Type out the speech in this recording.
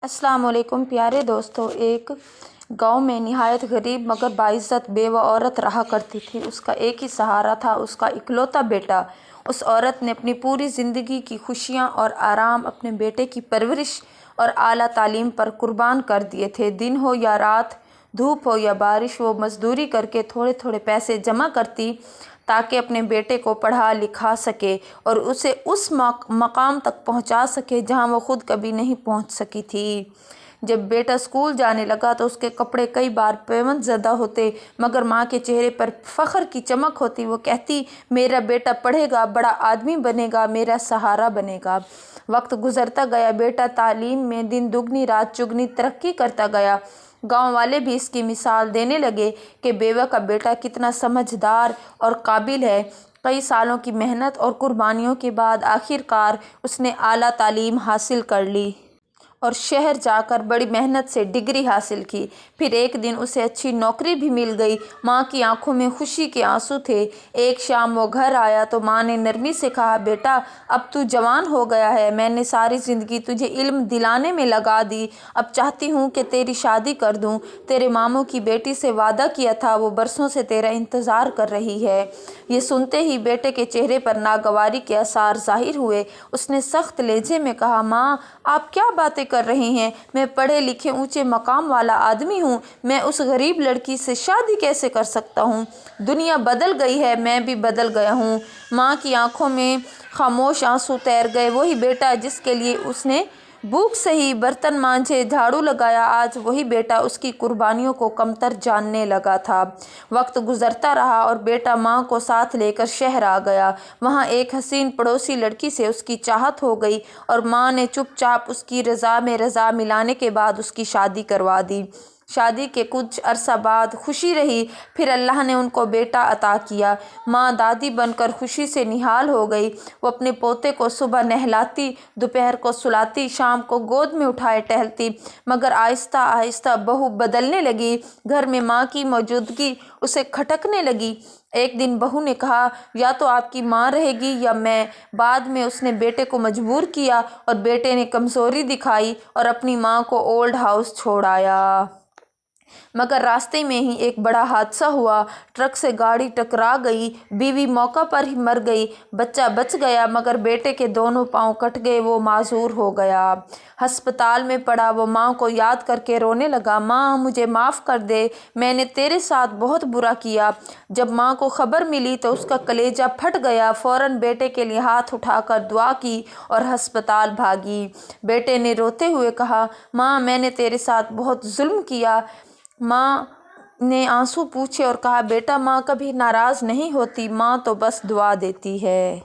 अस्सलाम वालेकुम प्यारे दोस्तों। एक गांव में निहायत गरीब मगर बाइज़्ज़त बेवा औरत रहा करती थी। उसका एक ही सहारा था, उसका इकलौता बेटा। उस औरत ने अपनी पूरी ज़िंदगी की खुशियां और आराम अपने बेटे की परवरिश और आला तालीम पर कुर्बान कर दिए थे। दिन हो या रात, धूप हो या बारिश, वो मज़दूरी करके थोड़े थोड़े पैसे जमा करती ताकि अपने बेटे को पढ़ा लिखा सके और उसे उस मकाम तक पहुंचा सके जहां वो खुद कभी नहीं पहुंच सकी थी। जब बेटा स्कूल जाने लगा तो उसके कपड़े कई बार पेवंद ज़दा होते, मगर माँ के चेहरे पर फ़ख्र की चमक होती। वो कहती, मेरा बेटा पढ़ेगा, बड़ा आदमी बनेगा, मेरा सहारा बनेगा। वक्त गुजरता गया, बेटा तालीम में दिन दुगनी रात चुगनी तरक्की करता गया। गांव वाले भी इसकी मिसाल देने लगे कि बेवा का बेटा कितना समझदार और काबिल है। कई सालों की मेहनत और कुर्बानियों के बाद आखिरकार उसने आला तालीम हासिल कर ली और शहर जाकर बड़ी मेहनत से डिग्री हासिल की। फिर एक दिन उसे अच्छी नौकरी भी मिल गई। माँ की आंखों में खुशी के आंसू थे। एक शाम वो घर आया तो माँ ने नरमी से कहा, बेटा अब तू जवान हो गया है, मैंने सारी ज़िंदगी तुझे इल्म दिलाने में लगा दी, अब चाहती हूँ कि तेरी शादी कर दूँ। तेरे मामू की बेटी से वादा किया था, वो बरसों से तेरा इंतज़ार कर रही है। ये सुनते ही बेटे के चेहरे पर नागवारी के आसार ज़ाहिर हुए। उसने सख्त लहजे में कहा, माँ आप क्या बातें कर रही हैं, मैं पढ़े लिखे ऊंचे मकाम वाला आदमी हूँ, मैं उस गरीब लड़की से शादी कैसे कर सकता हूँ। दुनिया बदल गई है, मैं भी बदल गया हूँ। माँ की आंखों में खामोश आंसू तैर गए। वही बेटा जिसके लिए उसने भूख सही, बर्तन मांजे, झाड़ू लगाया, आज वही बेटा उसकी कुर्बानियों को कमतर जानने लगा था। वक्त गुजरता रहा और बेटा माँ को साथ लेकर शहर आ गया। वहाँ एक हसीन पड़ोसी लड़की से उसकी चाहत हो गई और माँ ने चुपचाप उसकी रज़ा में रज़ा मिलाने के बाद उसकी शादी करवा दी। शादी के कुछ अरसा बाद खुशी रही, फिर अल्लाह ने उनको बेटा अता किया। माँ दादी बनकर खुशी से निहाल हो गई। वो अपने पोते को सुबह नहलाती, दोपहर को सुलाती, शाम को गोद में उठाए टहलती। मगर आहिस्ता आहिस्ता बहू बदलने लगी। घर में माँ की मौजूदगी उसे खटकने लगी। एक दिन बहू ने कहा, या तो आपकी माँ रहेगी या मैं। बाद में उसने बेटे को मजबूर किया और बेटे ने कमज़ोरी दिखाई और अपनी माँ को ओल्ड हाउस छोड़ आया। मगर रास्ते में ही एक बड़ा हादसा हुआ। ट्रक से गाड़ी टकरा गई। बीवी मौका पर ही मर गई। बच्चा बच गया मगर बेटे के दोनों पांव कट गए। वो माजूर हो गया। अस्पताल में पड़ा। वो माँ को याद करके रोने लगा, माँ मुझे माफ़ कर दे, मैंने तेरे साथ बहुत बुरा किया। जब माँ को खबर मिली तो उसका कलेजा फट गया। फ़ौरन बेटे के लिए हाथ उठाकर दुआ की और अस्पताल भागी। बेटे ने रोते हुए कहा, माँ मैंने तेरे साथ बहुत जुल्म किया। माँ ने आंसू पूछे और कहा, बेटा माँ कभी नाराज़ नहीं होती, माँ तो बस दुआ देती है।